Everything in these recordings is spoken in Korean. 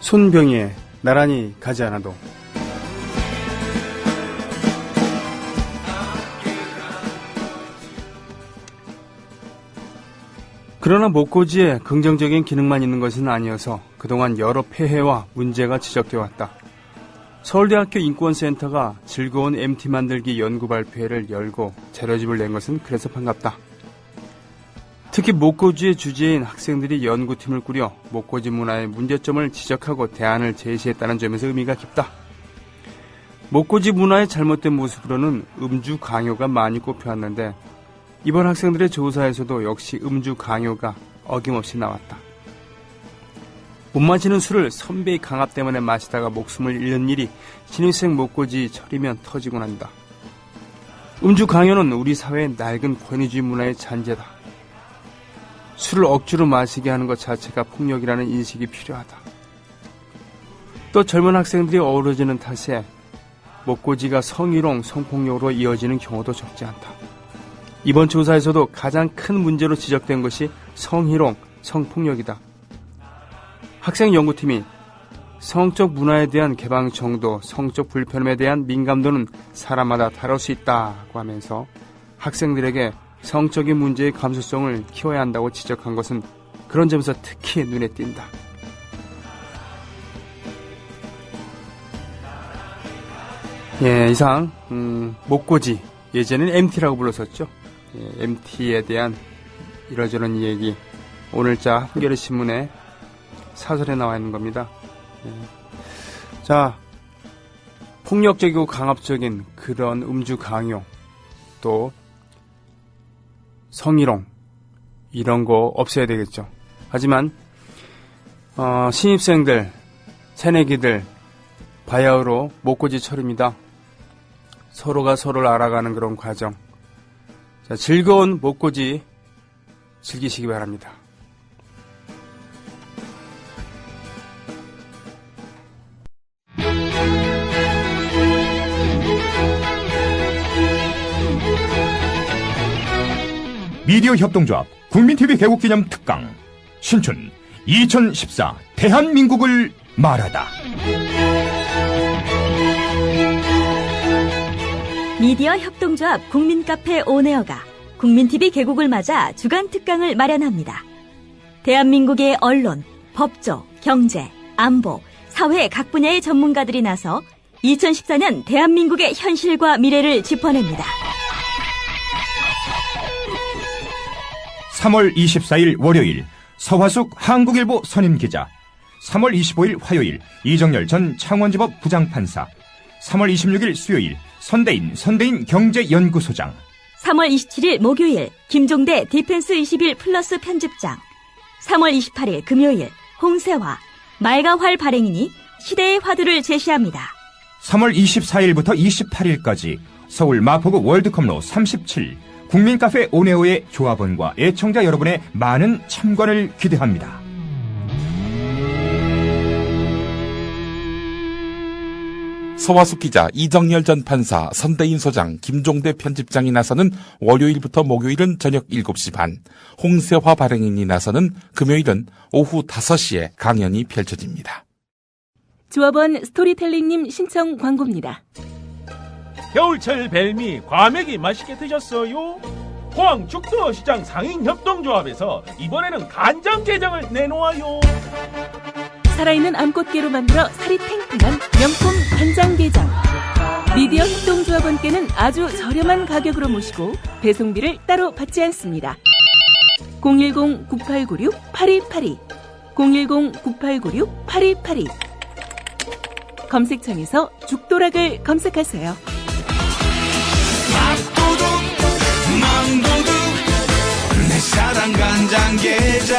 손병희의 나란히 가지 않아도. 그러나 목고지에 긍정적인 기능만 있는 것은 아니어서 그동안 여러 폐해와 문제가 지적되어 왔다. 서울대학교 인권센터가 즐거운 MT 만들기 연구 발표회를 열고 자료집을 낸 것은 그래서 반갑다. 특히 목고지의 주제인 학생들이 연구팀을 꾸려 목고지 문화의 문제점을 지적하고 대안을 제시했다는 점에서 의미가 깊다. 목고지 문화의 잘못된 모습으로는 음주 강요가 많이 꼽혀왔는데 이번 학생들의 조사에서도 역시 음주 강요가 어김없이 나왔다. 못 마시는 술을 선배의 강압 때문에 마시다가 목숨을 잃는 일이 신입생 목고지 철이면 터지곤 한다. 음주 강요는 우리 사회의 낡은 권위주의 문화의 잔재다. 술을 억지로 마시게 하는 것 자체가 폭력이라는 인식이 필요하다. 또 젊은 학생들이 어우러지는 탓에 목고지가 성희롱, 성폭력으로 이어지는 경우도 적지 않다. 이번 조사에서도 가장 큰 문제로 지적된 것이 성희롱, 성폭력이다. 학생 연구팀이 성적 문화에 대한 개방 정도, 성적 불편함에 대한 민감도는 사람마다 다를 수 있다고 하면서 학생들에게 성적인 문제의 감수성을 키워야 한다고 지적한 것은 그런 점에서 특히 눈에 띈다. 예, 이상 목고지, 예전에는 MT라고 불렀었죠. 예, MT에 대한 이러저런 얘기, 오늘자 한겨레신문에 사설에 나와 있는 겁니다. 예. 자, 폭력적이고 강압적인 그런 음주 강요, 또 성희롱, 이런 거 없애야 되겠죠. 하지만 신입생들, 새내기들 바야흐로 목고지 철입니다. 서로가 서로를 알아가는 그런 과정. 자, 즐거운 목고지 즐기시기 바랍니다. 미디어 협동조합 국민TV 개국기념 특강 신춘 2014 대한민국을 말하다. 미디어 협동조합 국민카페 온에어가 국민TV 개국을 맞아 주간 특강을 마련합니다. 대한민국의 언론, 법조, 경제, 안보, 사회 각 분야의 전문가들이 나서 2014년 대한민국의 현실과 미래를 짚어냅니다. 3월 24일 월요일 서화숙 한국일보 선임기자, 3월 25일 화요일 이정열 전 창원지법 부장판사, 3월 26일 수요일 선대인 경제연구소장, 3월 27일 목요일 김종대 디펜스 21 플러스 편집장, 3월 28일 금요일 홍세화 말가활 발행인이 시대의 화두를 제시합니다. 3월 24일부터 28일까지 서울 마포구 월드컵로 37 국민카페 온에어의 조합원과 애청자 여러분의 많은 참관을 기대합니다. 서화숙 기자, 이정열 전 판사, 선대인 소장, 김종대 편집장이 나서는 월요일부터 목요일은 저녁 7시 반, 홍세화 발행인이 나서는 금요일은 오후 5시에 강연이 펼쳐집니다. 조합원 스토리텔링님 신청 광고입니다. 겨울철 벨미 과메기 맛있게 드셨어요? 포항 죽도시장 상인협동조합에서 이번에는 간장게장을 내놓아요. 살아있는 암꽃게로 만들어 살이 탱탱한 명품 간장게장. 미디어 협동조합원께는 아주 저렴한 가격으로 모시고 배송비를 따로 받지 않습니다. 010-9896-8282 010-9896-8282 검색창에서 죽도락을 검색하세요. 밥도둑 망도둑 내 사랑 간장게장.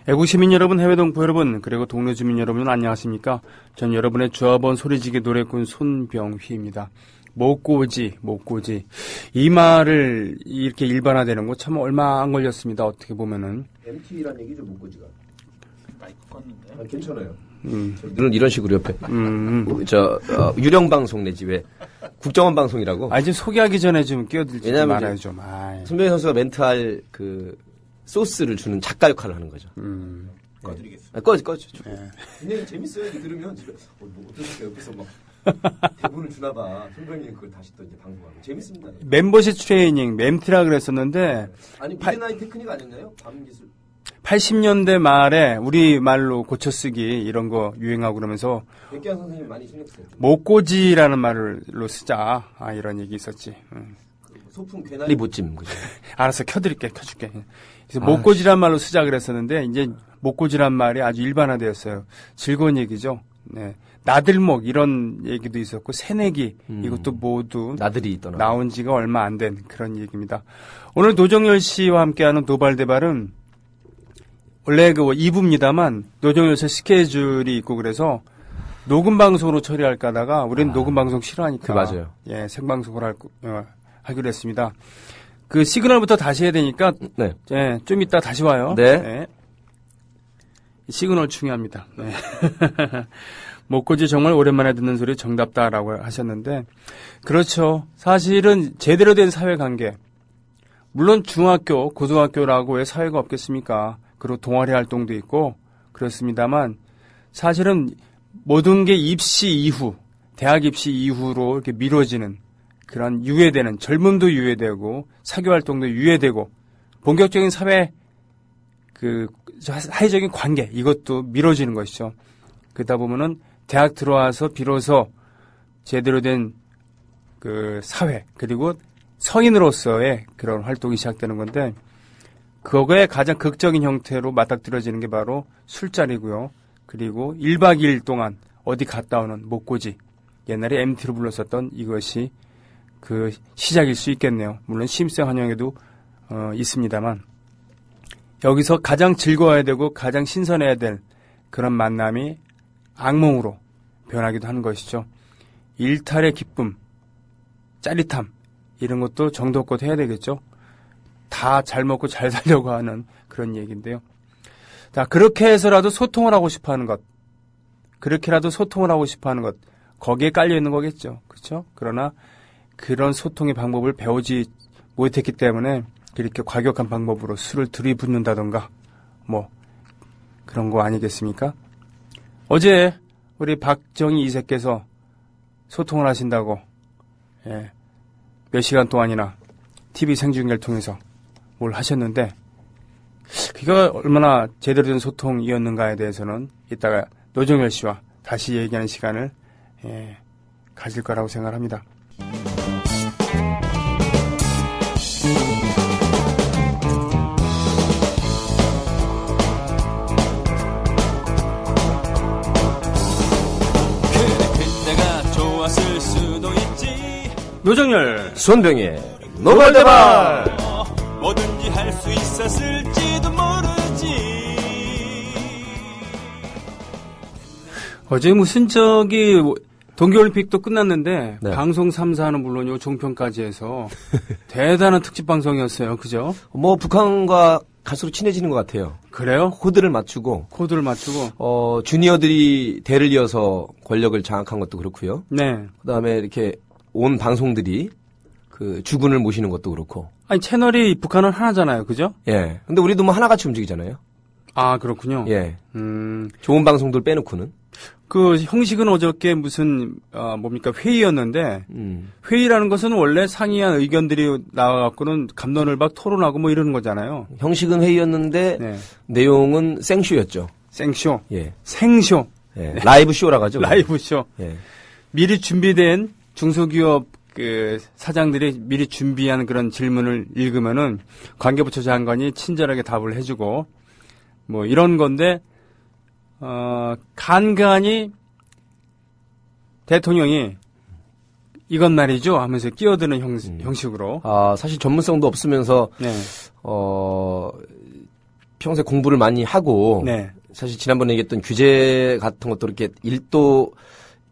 애국 시민 여러분, 해외 동포 여러분, 그리고 동네 주민 여러분 안녕하십니까? 전 여러분의 조합원 소리지기 노래꾼 손병휘입니다. 목고지. 이 말을 이렇게 일반화되는 거 참 얼마 안 걸렸습니다. 어떻게 보면은. MT란 얘기죠, 목고지가. 마이크 껐는데. 아, 괜찮아요. 늘 이런 식으로 옆에 유령 방송 내지 왜 국정원 방송이라고. 지금 소개하기 전에 좀 끼어들지 말아요 좀. 손병희 선수가 멘트할 그 소스를 주는 작가 역할을 하는 거죠. 꺼드리겠습니다. 꺼져. 네. 굉장히 재밌어요. 이거 들으면 집에 어떻게 옆에서 막 대본을 주나봐. 송병님 그걸 다시 또 이제 방송하고 재밌습니다. 멤버십 트레이닝, 멤티라 그랬었는데 아니 미드나잇 테크닉 아니었나요? 밤 기술. 80년대 말에 우리 말로 고쳐쓰기 이런 거 유행하고 그러면서 백기환 선생님 많이 신경쓰요. 목고지라는 말로 쓰자. 이런 얘기 있었지. 소품 괴나리 못짐 그죠? 알았어, 켜줄게. 그래서 목고지란 말로 쓰자 그랬었는데 이제 목고지란 말이 아주 일반화되었어요. 즐거운 얘기죠. 네. 나들목 이런 얘기도 있었고 새내기 이것도 모두 나들이 떠나 나온 지가 얼마 안 된 그런 얘기입니다. 오늘 노정열 씨와 함께하는 도발대발은 원래 2부입니다만 노정열 씨 스케줄이 있고 그래서 녹음 방송으로 처리할까 하다가 우리는 녹음 방송 싫어하니까 맞아요. 예, 생방송을 하기로 했습니다. 그 시그널부터 다시 해야 되니까 네. 예, 좀 이따 다시 와요. 네. 네. 시그널 중요합니다. 네. 목고지 정말 오랜만에 듣는 소리 정답다라고 하셨는데 그렇죠. 사실은 제대로 된 사회관계 물론 중학교, 고등학교라고 왜 사회가 없겠습니까? 그리고 동아리 활동도 있고 그렇습니다만 사실은 모든 게 입시 이후 대학 입시 이후로 이렇게 미뤄지는 그런 유예되는 젊음도 유예되고 사교활동도 유예되고 본격적인 사회 사회적인 관계 이것도 미뤄지는 것이죠. 그러다 보면은 대학 들어와서 비로소 제대로 된 그 사회 그리고 성인으로서의 그런 활동이 시작되는 건데 그거에 가장 극적인 형태로 맞닥뜨려지는 게 바로 술자리고요. 그리고 1박 2일 동안 어디 갔다 오는 목고지 옛날에 MT로 불렀었던 이것이 그 시작일 수 있겠네요. 물론 심생 환영에도 있습니다만 여기서 가장 즐거워야 되고 가장 신선해야 될 그런 만남이 악몽으로 변하기도 하는 것이죠. 일탈의 기쁨, 짜릿함 이런 것도 정도껏 해야 되겠죠. 다 잘 먹고 잘 살려고 하는 그런 얘기인데요. 자, 그렇게 해서라도 소통을 하고 싶어하는 것, 그렇게라도 소통을 하고 싶어하는 것, 거기에 깔려 있는 거겠죠. 그렇죠? 그러나 그런 소통의 방법을 배우지 못했기 때문에 그렇게 과격한 방법으로 술을 들이붓는다던가 뭐 그런 거 아니겠습니까? 어제 우리 박정희 이세께서 소통을 하신다고 몇 시간 동안이나 TV 생중계를 통해서 뭘 하셨는데 그가 얼마나 제대로 된 소통이었는가에 대해서는 이따가 노정열 씨와 다시 얘기하는 시간을 가질 거라고 생각합니다. 노정열 손병의 노발대발 뭐든지 할 수 있었을지도 모르지. 어제 무슨 동계올림픽도 끝났는데 네. 방송 3사는 물론이고 종편까지 해서 대단한 특집 방송이었어요. 그죠? 뭐 북한과 갈수록 친해지는 것 같아요. 그래요? 코드를 맞추고 주니어들이 대를 이어서 권력을 장악한 것도 그렇고요. 네. 그다음에 이렇게 온 방송들이 그 주군을 모시는 것도 그렇고. 아니 채널이 북한은 하나잖아요. 그죠? 예. 근데 우리도 뭐 하나같이 움직이잖아요. 아, 그렇군요. 예. 좋은 방송들 빼놓고는. 그 형식은 어저께 무슨 뭡니까 회의였는데 회의라는 것은 원래 상이한 의견들이 나와갖고는 갑론을박 토론하고 뭐 이러는 거잖아요. 형식은 회의였는데 네. 내용은 생쇼였죠. 생쇼. 예. 생쇼. 예. 라이브 쇼라고 하죠. 라이브 쇼. 예. 미리 준비된 중소기업 그 사장들이 미리 준비한 그런 질문을 읽으면은 관계부처 장관이 친절하게 답을 해주고 뭐 이런 건데 간간히 대통령이 이건 말이죠 하면서 끼어드는 형식으로. 아, 사실 전문성도 없으면서 네. 평소에 공부를 많이 하고 네. 사실 지난번에 얘기했던 규제 같은 것도 이렇게 일도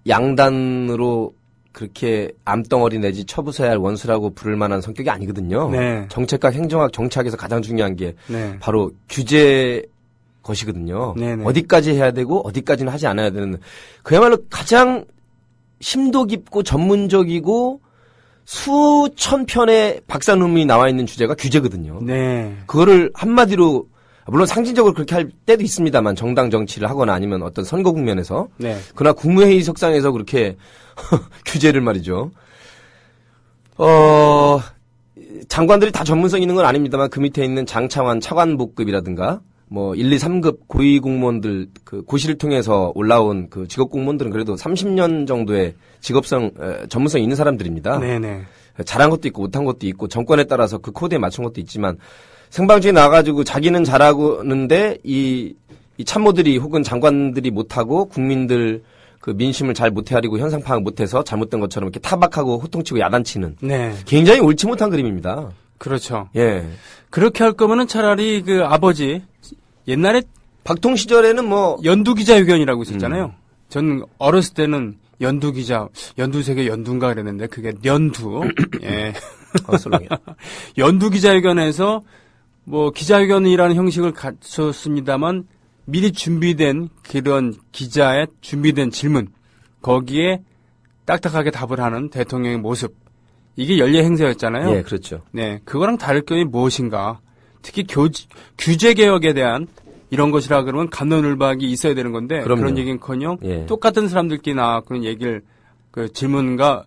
양단으로 그렇게 암덩어리 내지 처부숴야 할 원수라고 부를 만한 성격이 아니거든요. 네. 정책과 행정학, 정착에서 가장 중요한 게 네. 바로 규제 것이거든요. 네네. 어디까지 해야 되고 어디까지는 하지 않아야 되는 그야말로 가장 심도 깊고 전문적이고 수천 편의 박사 논문이 나와 있는 주제가 규제거든요. 네. 그거를 한마디로 물론 상징적으로 그렇게 할 때도 있습니다만 정당 정치를 하거나 아니면 어떤 선거 국면에서 네. 그러나 국무회의 석상에서 그렇게 규제를 말이죠. 장관들이 다 전문성 있는 건 아닙니다만 그 밑에 있는 장차관 차관복급이라든가 뭐 1, 2, 3급 고위 공무원들 그 고시를 통해서 올라온 그 직업 공무원들은 그래도 30년 정도의 전문성 있는 사람들입니다. 네네. 잘한 것도 있고 못한 것도 있고 정권에 따라서 그 코드에 맞춘 것도 있지만 생방송에 나가지고 자기는 잘하고는데 이 참모들이 혹은 장관들이 못하고 국민들 그 민심을 잘 못헤아리고 현상 파악 못해서 잘못된 것처럼 이렇게 타박하고 호통치고 야단치는 네. 굉장히 옳지 못한 그림입니다. 그렇죠. 예. 그렇게 할 거면은 차라리 그 아버지 옛날에 박통 시절에는 뭐 연두 기자회견이라고 있었잖아요. 전 어렸을 때는 연두 기자, 연두세계 연두인가 그랬는데 그게 연두. 예. 설렁이야. 연두 기자회견에서 뭐 기자회견이라는 형식을 갖췄습니다만 미리 준비된 그런 기자의 준비된 질문 거기에 딱딱하게 답을 하는 대통령의 모습 이게 연례 행사였잖아요. 예, 그렇죠. 네, 그거랑 다를 점이 무엇인가? 특히 규제 개혁에 대한 이런 것이라 그러면 갑론을박이 있어야 되는 건데 그럼요. 그런 얘기는커녕 예. 똑같은 사람들끼리 나와 그런 얘기를 그 질문과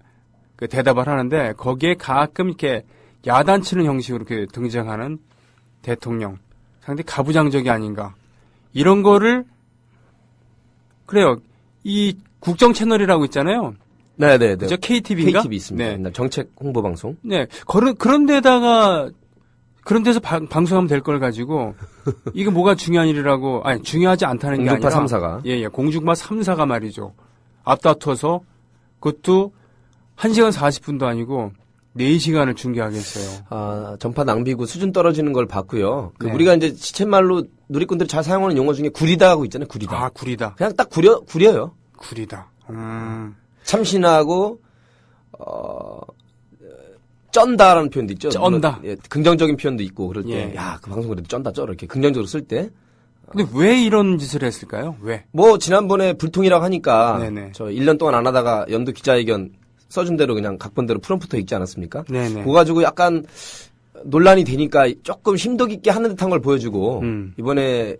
그 대답을 하는데 거기에 가끔 이렇게 야단치는 형식으로 이렇게 등장하는 대통령 상당히 가부장적이 아닌가 이런 거를 그래요. 이 국정 채널이라고 있잖아요. 네네네. 그죠? KTV인가? KTV 있습니다. 네. 옛날 정책 홍보 방송. 네. 그런 데다가 그런 데서 방송하면 될 걸 가지고 이게 뭐가 중요한 일이라고 아니 중요하지 않다는 게 공중파 아니라 3사가 예, 공중파 3사가 말이죠. 앞다퉈서 그것도 1시간 40분도 아니고 4시간을 중계하겠어요. 아, 전파 낭비고 수준 떨어지는 걸 봤고요. 그 네. 우리가 이제 시쳇말로 누리꾼들이 잘 사용하는 용어 중에 구리다 하고 있잖아요. 구리다. 아, 구리다. 그냥 딱 구려요. 구리다. 참신하고 쩐다라는 표현도 있죠. 쩐다. 물론, 예, 긍정적인 표현도 있고 그럴 때, 예. 야, 그 방송 그래도 쩐다 쩔어 이렇게 긍정적으로 쓸 때. 근데 왜 이런 짓을 했을까요? 왜? 뭐 지난번에 불통이라고 하니까 네네. 저 1년 동안 안 하다가 연두 기자회견 써준 대로 그냥 각본대로 프롬프터 읽지 않았습니까? 네네. 그거 가지고 약간 논란이 되니까 조금 심도 깊게 하는 듯한 걸 보여주고 이번에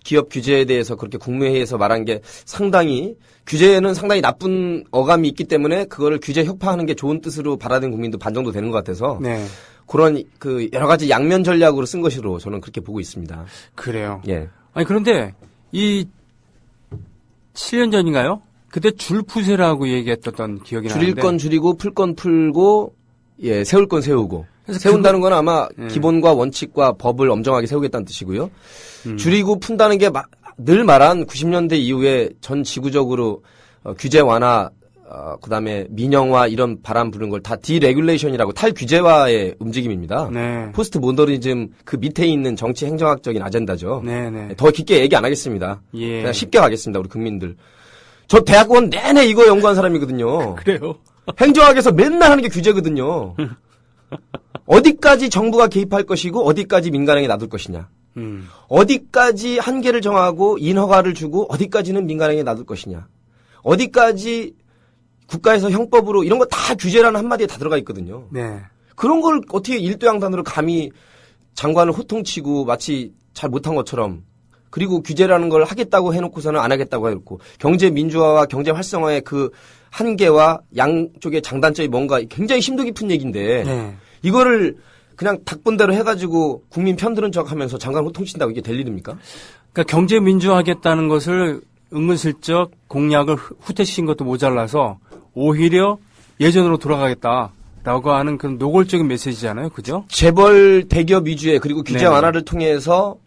기업 규제에 대해서 그렇게 국무회의에서 말한 게 상당히 규제는 상당히 나쁜 어감이 있기 때문에 그거를 규제 혁파하는 게 좋은 뜻으로 받아들인 국민도 반 정도 되는 것 같아서 네. 그런 그 여러 가지 양면 전략으로 쓴 것으로 저는 그렇게 보고 있습니다. 그래요. 예. 아니 그런데 이 7년 전인가요? 그때 줄푸세라고 얘기했던 기억이 나는데 줄일 건 줄이고 풀 건 풀고 예, 세울 건 세우고 그래서 세운다는 건 아마 예. 기본과 원칙과 법을 엄정하게 세우겠다는 뜻이고요. 줄이고 푼다는 게 늘 말한 90년대 이후에 전 지구적으로 규제 완화 그다음에 민영화 이런 바람 부는 걸 다 디레귤레이션이라고 탈규제화의 움직임입니다. 네. 포스트 모더니즘 그 밑에 있는 정치 행정학적인 아젠다죠. 네네. 더 깊게 얘기 안 하겠습니다. 예. 그냥 쉽게 가겠습니다. 우리 국민들. 저 대학원 내내 이거 연구한 사람이거든요. 그래요. 행정학에서 맨날 하는 게 규제거든요. 어디까지 정부가 개입할 것이고 어디까지 민간에게 놔둘 것이냐. 어디까지 한계를 정하고 인허가를 주고 어디까지는 민간에게 놔둘 것이냐. 어디까지 국가에서 형법으로 이런 거 다 규제라는 한마디에 다 들어가 있거든요. 네. 그런 걸 어떻게 일도양단으로 감히 장관을 호통치고 마치 잘 못한 것처럼 그리고 규제라는 걸 하겠다고 해놓고서는 안 하겠다고 해놓고 경제 민주화와 경제 활성화의 그 한계와 양쪽의 장단점이 뭔가 굉장히 심도 깊은 얘기인데 네. 이거를 그냥 닭본대로 해가지고 국민 편드는 척하면서 장관 호통친다고 이게 될 일입니까? 그러니까 경제 민주화하겠다는 것을 은근슬쩍 공약을 후퇴시킨 것도 모자라서 오히려 예전으로 돌아가겠다라고 하는 그런 노골적인 메시지잖아요, 그죠? 재벌 대기업 위주의 그리고 규제 네네. 완화를 통해서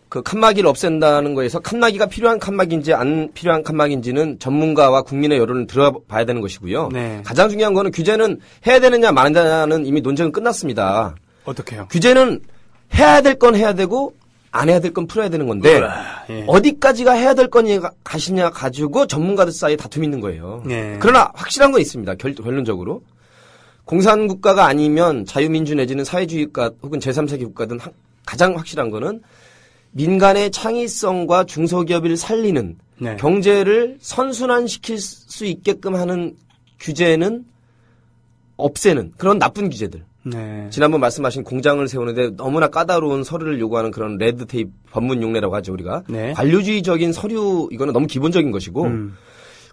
그 칸막이를 없앤다는 거에서 칸막이가 필요한 칸막이인지 안 필요한 칸막이인지는 전문가와 국민의 여론을 들어봐야 되는 것이고요. 네. 가장 중요한 거는 규제는 해야 되느냐 마느냐는 이미 논쟁은 끝났습니다. 어떻게요? 규제는 해야 될 건 해야 되고 안 해야 될 건 풀어야 되는 건데 예. 어디까지가 해야 될 거니 가시냐 가지고 전문가들 사이에 다툼이 있는 거예요. 네. 그러나 확실한 건 있습니다. 결론적으로. 공산국가가 아니면 자유민주 내지는 사회주의 국가 혹은 제3세계 국가든 가장 확실한 거는 민간의 창의성과 중소기업을 살리는 네. 경제를 선순환시킬 수 있게끔 하는 규제는 없애는 그런 나쁜 규제들. 네. 지난번 말씀하신 공장을 세우는데 너무나 까다로운 서류를 요구하는 그런 레드테이프 법문 용례라고 하죠, 우리가. 네. 관료주의적인 서류 이거는 너무 기본적인 것이고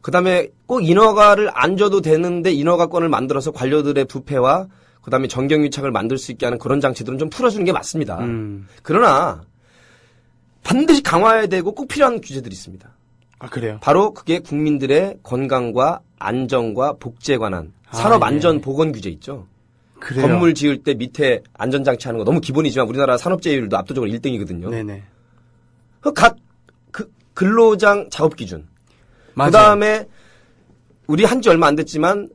그다음에 꼭 인허가를 안 줘도 되는데 인허가권을 만들어서 관료들의 부패와 그다음에 정경유착을 만들 수 있게 하는 그런 장치들은 좀 풀어주는 게 맞습니다. 그러나 반드시 강화해야 되고 꼭 필요한 규제들이 있습니다. 아, 그래요? 바로 그게 국민들의 건강과 안전과 복지에 관한 산업안전보건 규제 있죠. 그래요. 건물 지을 때 밑에 안전장치 하는 거 너무 기본이지만 우리나라 산업재해율도 압도적으로 1등이거든요. 네네. 각 근로장 작업기준. 맞아요. 그 다음에 우리 한 지 얼마 안 됐지만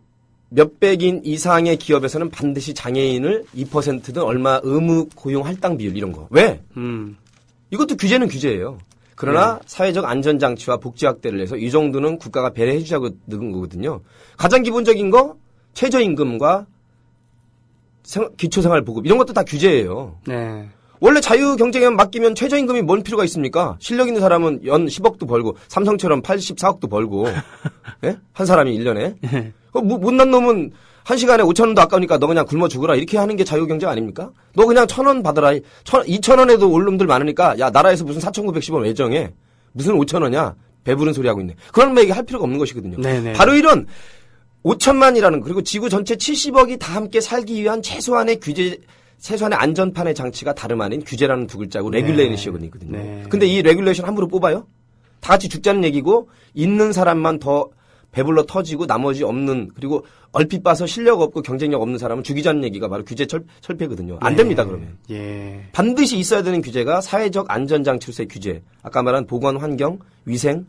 몇백인 이상의 기업에서는 반드시 장애인을 2%든 얼마 의무 고용 할당 비율 이런 거. 왜? 이것도 규제는 규제예요. 그러나 사회적 안전장치와 복지 확대를 해서 이 정도는 국가가 배려해 주자고 넣은 거거든요. 가장 기본적인 거 최저임금과 기초생활보급 이런 것도 다 규제예요. 네. 원래 자유경쟁에 맡기면 최저임금이 뭔 필요가 있습니까? 실력 있는 사람은 연 10억도 벌고 삼성처럼 84억도 벌고 예? 한 사람이 1년에 못난 놈은 한 시간에 5,000원도 아까우니까 너 그냥 굶어 죽어라 이렇게 하는 게 자유경쟁 아닙니까? 너 그냥 1,000원 받아라 2,000원에도 올 놈들 많으니까 야 나라에서 무슨 4,910원 왜 정해? 무슨 5,000원이야? 배부른 소리 하고 있네. 그런 얘기 할 필요가 없는 것이거든요. 네네. 바로 이런 5천만이라는 그리고 지구 전체 70억이 다 함께 살기 위한 최소한의 규제 최소한의 안전판의 장치가 다름 아닌 규제라는 두 글자고 레귤레이션이거든요. 네. 근데 이 레귤레이션 함부로 뽑아요? 다 같이 죽자는 얘기고 있는 사람만 더 배불러 터지고 나머지 없는 그리고 얼핏 봐서 실력 없고 경쟁력 없는 사람은 죽이자는 얘기가 바로 규제 철폐거든요. 안 됩니다 그러면. 예. 반드시 있어야 되는 규제가 사회적 안전장치로서의 규제. 아까 말한 보건 환경, 위생,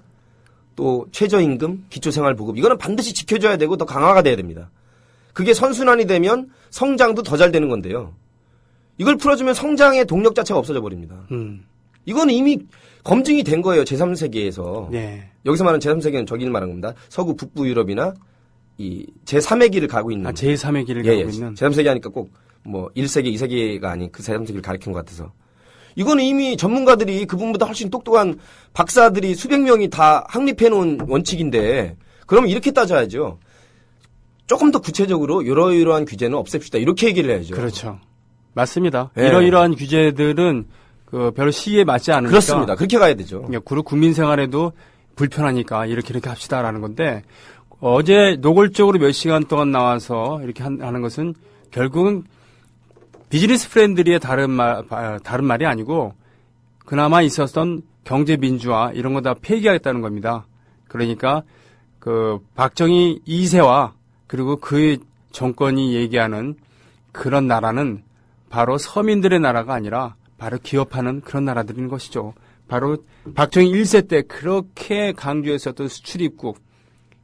또 최저임금, 기초생활보급 이거는 반드시 지켜줘야 되고 더 강화가 돼야 됩니다. 그게 선순환이 되면 성장도 더 잘 되는 건데요. 이걸 풀어주면 성장의 동력 자체가 없어져 버립니다. 이건 이미 검증이 된 거예요. 제3세계에서. 네. 여기서 말하는 제3세계는 저기를 말하는 겁니다. 서구 북부 유럽이나 이 제3의 길을 가고 있는. 제3의 길을 가고 있는. 제3세계 하니까 꼭 뭐 1세계, 2세계가 아닌 그 제3세계를 가리킨 것 같아서. 이거는 이미 전문가들이 그분보다 훨씬 똑똑한 박사들이 수백 명이 다 확립해 놓은 원칙인데 그러면 이렇게 따져야죠. 조금 더 구체적으로 이러이러한 규제는 없앱시다. 이렇게 얘기를 해야죠. 그렇죠. 맞습니다. 네. 이러이러한 규제들은 별로 시기에 맞지 않으니까. 그렇습니다. 그렇게 가야 되죠. 그리고 국민 생활에도 불편하니까 이렇게 합시다라는 건데 어제 노골적으로 몇 시간 동안 나와서 이렇게 하는 것은 결국은 비즈니스 프렌들리의 다른 말이 아니고 그나마 있었던 경제 민주화 이런 거 다 폐기하겠다는 겁니다. 그러니까 그 박정희 2세와 그리고 그의 정권이 얘기하는 그런 나라는 바로 서민들의 나라가 아니라 바로 기업하는 그런 나라들인 것이죠. 바로 박정희 1세 때 그렇게 강조했었던 수출입국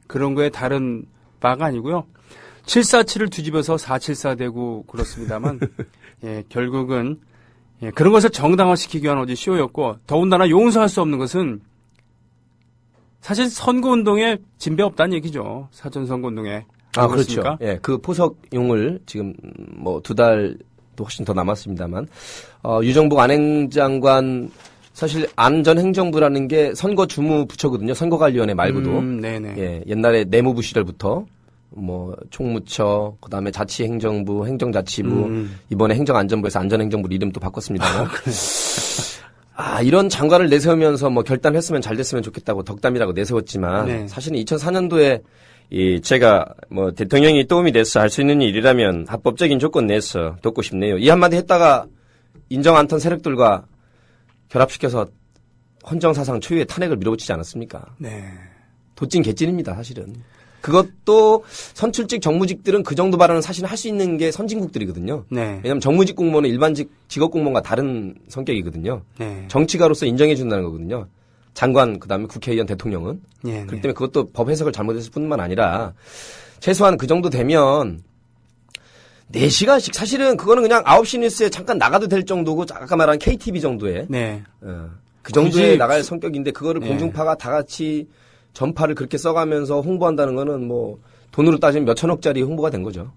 그런 거에 다른 바가 아니고요. 747을 뒤집어서 474 되고 그렇습니다만 예, 결국은 예, 그런 것을 정당화시키기 위한 어제 쇼였고 더군다나 용서할 수 없는 것은 사실 선거운동에 진배 없다는 얘기죠. 사전선거운동에. 그렇죠. 예, 그 포석용을 지금 뭐 2달도 훨씬 더 남았습니다만 유정복 안행장관 사실 안전행정부라는 게 선거 주무부처거든요. 선거관리위원회 말고도. 네네. 예, 옛날에 내무부 시절부터 뭐 총무처, 그다음에 자치행정부, 행정자치부, 이번에 행정안전부에서 안전행정부 이름도 바꿨습니다만. 이런 장관을 내세우면서 뭐 결단했으면 잘 됐으면 좋겠다고 덕담이라고 내세웠지만 네. 사실은 2004년도에 제가 뭐 대통령이 도움이 돼서 할 수 있는 일이라면 합법적인 조건 내서 돕고 싶네요. 이 한마디 했다가 인정 않던 세력들과 결합시켜서 헌정사상 초유의 탄핵을 밀어붙이지 않았습니까? 네. 도찐 개찐입니다, 사실은. 그것도 선출직 정무직들은 그 정도 발언은 사실 할 수 있는 게 선진국들이거든요. 네. 왜냐하면 정무직 공무원은 일반직 직업 공무원과 다른 성격이거든요. 네. 정치가로서 인정해 준다는 거거든요. 장관, 그다음에 국회의원, 대통령은. 네. 그렇기 때문에 그것도 법 해석을 잘못했을 뿐만 아니라 최소한 그 정도 되면 4시간씩 사실은 그거는 그냥 9시 뉴스에 잠깐 나가도 될 정도고 아까 말한 KTV 정도에 네. 그 정도에 굳이 나갈 성격인데 그거를 네. 공중파가 다 같이 전파를 그렇게 써가면서 홍보한다는 거는 뭐 돈으로 따지면 몇 천억짜리 홍보가 된 거죠.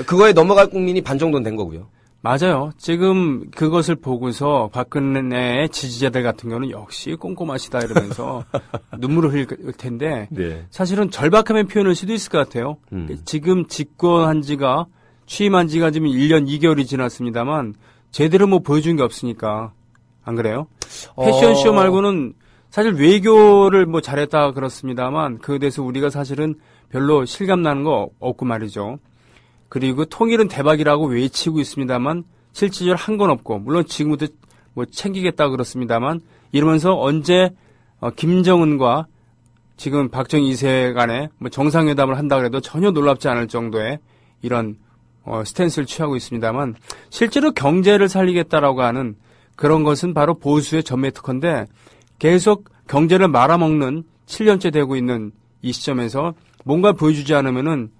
그거에 넘어갈 국민이 반 정도는 된 거고요. 맞아요. 지금 그것을 보고서 박근혜의 지지자들 같은 경우는 역시 꼼꼼하시다 이러면서 눈물을 흘릴 텐데 네. 사실은 절박함의 표현일 수도 있을 것 같아요. 지금 집권한 지가 취임한 지가 지금 1년 2개월이 지났습니다만 제대로 뭐 보여준 게 없으니까 안 그래요? 패션쇼 말고는 사실 외교를 뭐 잘했다 그렇습니다만 그에 대해서 우리가 사실은 별로 실감나는 거 없고 말이죠. 그리고 통일은 대박이라고 외치고 있습니다만 실질적으로 한 건 없고 물론 지금부터 뭐 챙기겠다 그렇습니다만 이러면서 언제 김정은과 지금 박정희 2세 간에 뭐 정상회담을 한다 그래도 전혀 놀랍지 않을 정도의 이런 스탠스를 취하고 있습니다만 실제로 경제를 살리겠다라고 하는 그런 것은 바로 보수의 전매 특허인데 계속 경제를 말아먹는 7년째 되고 있는 이 시점에서 뭔가 보여주지 않으면은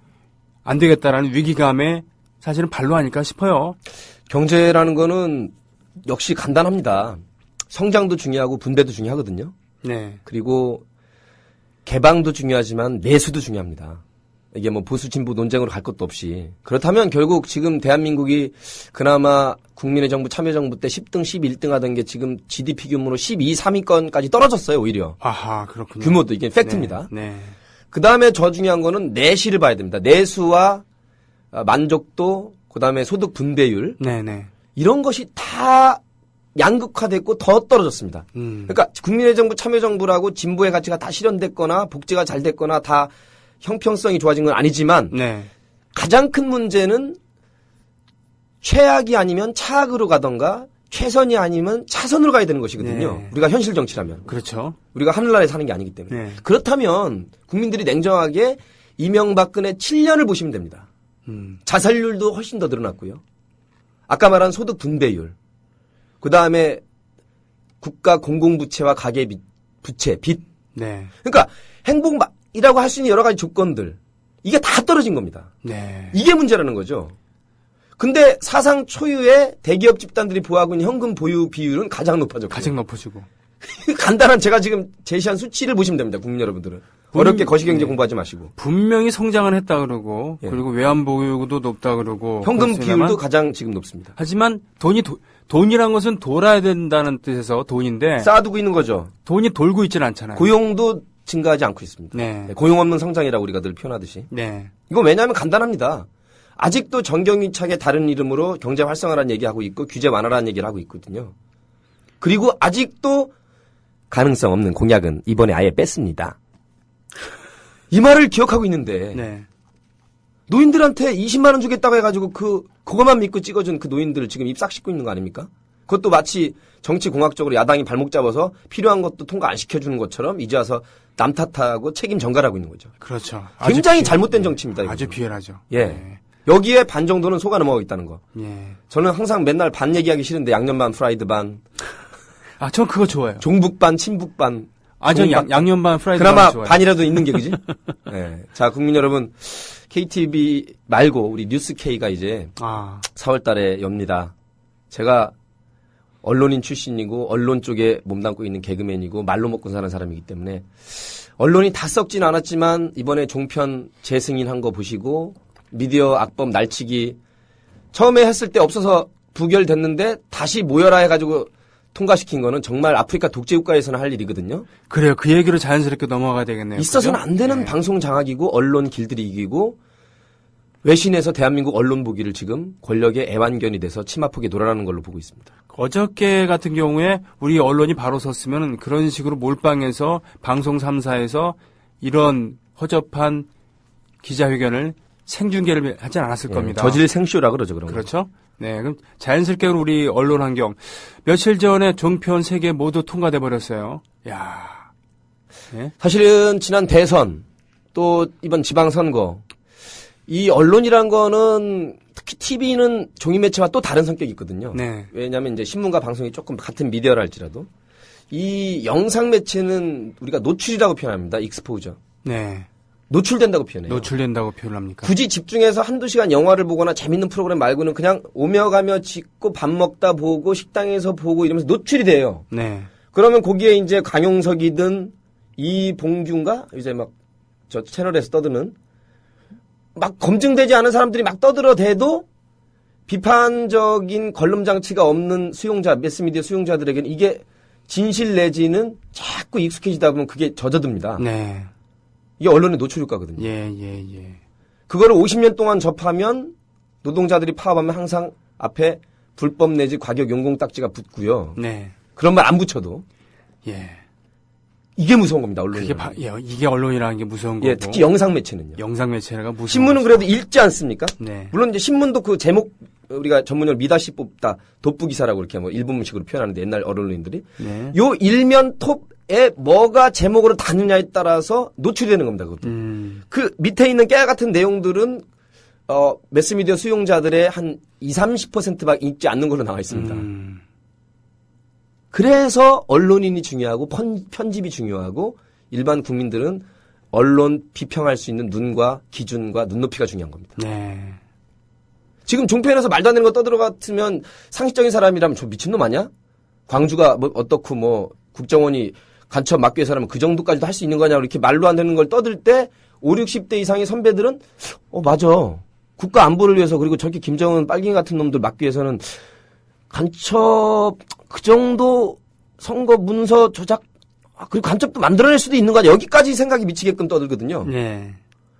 안 되겠다라는 위기감에 사실은 발로 아닐까 싶어요. 경제라는 거는 역시 간단합니다. 성장도 중요하고 분배도 중요하거든요. 네. 그리고 개방도 중요하지만 내수도 중요합니다. 이게 뭐 보수 진보 논쟁으로 갈 것도 없이. 그렇다면 결국 지금 대한민국이 그나마 국민의 정부 참여정부 때 10등, 11등 하던 게 지금 GDP 규모로 12, 3위권까지 떨어졌어요, 오히려. 아하, 그렇군요. 규모도 이게 팩트입니다. 네. 네. 그 다음에 더 중요한 거는 내시를 봐야 됩니다. 내수와 만족도, 그 다음에 소득 분배율. 네네. 이런 것이 다 양극화됐고 더 떨어졌습니다. 그러니까 국민의 정부 참여정부라고 진보의 가치가 다 실현됐거나 복지가 잘 됐거나 다 형평성이 좋아진 건 아니지만 네. 가장 큰 문제는 최악이 아니면 차악으로 가던가 최선이 아니면 차선으로 가야 되는 것이거든요. 네. 우리가 현실 정치라면. 그렇죠. 우리가 하늘나라에 사는 게 아니기 때문에. 네. 그렇다면 국민들이 냉정하게 이명박근혜 7년을 보시면 됩니다. 자살률도 훨씬 더 늘어났고요. 아까 말한 소득 분배율. 그다음에 국가 공공부채와 가계 부채, 빚. 네. 그러니까 행복이라고 할 수 있는 여러 가지 조건들. 이게 다 떨어진 겁니다. 네. 이게 문제라는 거죠. 근데 사상 초유의 대기업 집단들이 보유하고 있는 현금 보유 비율은 가장 높아졌고. 가장 높아지고. 간단한 제가 지금 제시한 수치를 보시면 됩니다. 국민 여러분들은. 어렵게 거시경제 공부하지 마시고. 분명히 성장을 했다 그러고 예. 그리고 외환 보유도 높다 그러고 현금 그렇습니다만, 비율도 가장 지금 높습니다. 하지만 돈이란 것은 돌아야 된다는 뜻에서 돈인데 쌓아두고 있는 거죠. 돈이 돌고 있지는 않잖아요. 고용도 증가하지 않고 있습니다. 네. 고용 없는 성장이라고 우리가 늘 표현하듯이. 네. 이건 왜냐하면 간단합니다. 아직도 정경유착의 다른 이름으로 경제 활성화라는 얘기하고 있고 규제 완화라는 얘기를 하고 있거든요. 그리고 아직도 가능성 없는 공약은 이번에 아예 뺐습니다. 이 말을 기억하고 있는데 네. 노인들한테 20만 원 주겠다고 해가지고 그거만 믿고 찍어준 그 노인들을 지금 입 싹 씻고 있는 거 아닙니까? 그것도 마치 정치공학적으로 야당이 발목 잡아서 필요한 것도 통과 안 시켜주는 것처럼 이제 와서 남 탓하고 책임 전가하고 있는 거죠. 그렇죠. 굉장히 잘못된 정치입니다. 이거는. 아주 비열하죠. 예. 네. 여기에 반 정도는 속아 넘어가고 있다는 거. 예. 저는 항상 맨날 반 얘기하기 싫은데 양념 반, 프라이드 반, 아, 전 그거 좋아요. 종북 반, 친북 반. 아, 전 양념 반, 프라이드 그나마 반 좋아요. 반이라도 있는 게 그지? 네. 자, 국민 여러분, KTV 말고 우리 뉴스K가 이제 4월 달에 엽니다. 제가 언론인 출신이고 언론 쪽에 몸담고 있는 개그맨이고 말로 먹고 사는 사람이기 때문에 언론이 다 썩진 않았지만 이번에 종편 재승인한 거 보시고 미디어 악법 날치기 처음에 했을 때 없어서 부결됐는데 다시 모여라 해가지고 통과시킨 거는 정말 아프리카 독재국가에서는 할 일이거든요. 그래요. 그 얘기로 자연스럽게 넘어가야 되겠네요. 있어서는 그죠? 안 되는 네. 방송 장악이고 언론 길들이 이기고 외신에서 대한민국 언론 보기를 지금 권력의 애완견이 돼서 치마폭에 놀아나는 걸로 보고 있습니다. 어저께 같은 경우에 우리 언론이 바로 섰으면 그런 식으로 몰빵해서 방송 3사에서 이런 허접한 기자회견을 생중계를 하진 않았을 겁니다. 저질 생쇼라 그러죠, 그런 거. 그렇죠? 네, 그럼 자연스럽게 우리 언론 환경 며칠 전에 종편 3개 모두 통과돼 버렸어요. 야, 네? 사실은 지난 대선 또 이번 지방선거 이 언론이란 거는 특히 TV는 종이 매체와 또 다른 성격이 있거든요. 네. 왜냐하면 이제 신문과 방송이 조금 같은 미디어라 할지라도 이 영상 매체는 우리가 노출이라고 표현합니다. 익스포저. 네. 노출된다고 표현해요. 노출된다고 표현합니까? 굳이 집중해서 한두 시간 영화를 보거나 재밌는 프로그램 말고는 그냥 오며 가며 짓고 밥 먹다 보고 식당에서 보고 이러면서 노출이 돼요. 네. 그러면 거기에 이제 강용석이든 이봉규인가? 이제 막 저 채널에서 떠드는 막 검증되지 않은 사람들이 막 떠들어대도 비판적인 걸름 장치가 없는 수용자, 매스미디어 수용자들에게는 이게 진실 내지는 자꾸 익숙해지다 보면 그게 젖어듭니다. 네. 이게 언론의 노출 효과거든요. 예. 그거를 50년 동안 접하면 노동자들이 파업하면 항상 앞에 불법 내지 과격 용공 딱지가 붙고요. 네. 그런 말 안 붙여도. 예. 이게 무서운 겁니다, 언론이. 이게 언론이라는 게 무서운 거고. 예, 특히 영상 매체는요. 영상 매체가 무서운 신문은 그래도 읽지 않습니까? 네. 물론 이제 신문도 그 제목 우리가 전문용어 미다시 뽑다 돋부 기사라고 이렇게 뭐 일본식으로 표현하는데 옛날 언론인들이 네. 요 일면 톱에 뭐가 제목으로 다느냐에 따라서 노출이 되는 겁니다. 그것도. 그 밑에 있는 깨알 같은 내용들은 매스미디어 수용자들의 한 20-30%밖에 읽지 않는 걸로 나와 있습니다. 그래서 언론인이 중요하고 편집이 중요하고 일반 국민들은 언론 비평할 수 있는 눈과 기준과 눈높이가 중요한 겁니다. 네. 지금 종편에서 말도 안 되는 거 떠들어 같으면 상식적인 사람이라면 저 미친놈 아니야? 광주가 뭐 어떻고 뭐 국정원이 간첩 막기 위해서라면 그 정도까지도 할 수 있는 거냐 이렇게 말로 안 되는 걸 떠들 때 50, 60대 이상의 선배들은 맞아. 국가 안보를 위해서 그리고 저렇게 김정은 빨갱이 같은 놈들 막기 위해서는 간첩 그 정도 선거 문서 조작 그리고 간첩도 만들어낼 수도 있는 거 아니야. 여기까지 생각이 미치게끔 떠들거든요. 네.